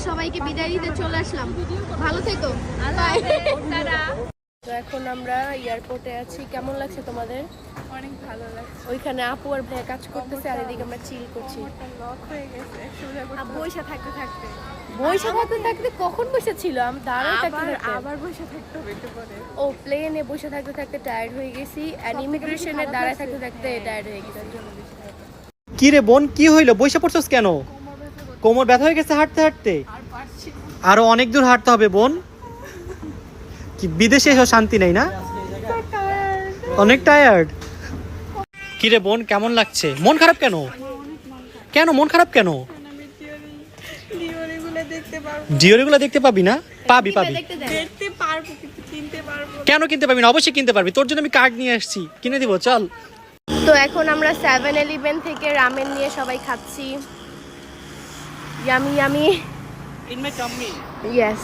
সবাইকে বিদায় দিতে চলে আসলাম। ভালো থেকো। তো এখন আমরা এয়ারপোর্টে আছি। কেমন লাগছে তোমাদের? অনেক ভালো লাগছে। ওইখানে আপু আর ভাইয়া কাজ করতেছে, আর এদিকে আমরা চিল করছি। লক হয়ে গেছে বইসা থাকতে থাকতে কখন বসেছিল? আমি দাঁড়াই থাকতে আবার বসে থাকতে হবে একটু পরে। ও প্লেনে বসে থাকতে থাকতে টায়ার্ড হয়ে গেছি, আর ইমিগ্রেশনে দাঁড়ায় থাকতে থাকতে টায়ার্ড হয়ে গেছি। কি রে বোন, কি হইলো? বইসা পড়ছস কেন? কোমর ব্যথা হয়ে গেছে হাঁটতে হাঁটতে? আরো অনেক দূর হাঁটতে হবে বোন। কি বিদেশে এসে শান্তি নেই না? অনেক টায়ার্ড। কি রে বোন, কেমন লাগছে? মন খারাপ কেন? কেন মন খারাপ কেন? ডিওরিগুলো দেখতে পাবি না? পাবি পাবি। দেখতে পারবো কিন্তু কিনতে পারবো না। কেন কিনতে পারবি না? অবশ্যই কিনতে পারবি, তোর জন্য আমি কার্ড নিয়ে আসছি, কিনে দিব, চল। তো এখন আমরা 7-Eleven থেকে রামেন নিয়ে সবাই খাচ্ছি। Yummy yummy. In my tummy. Yes.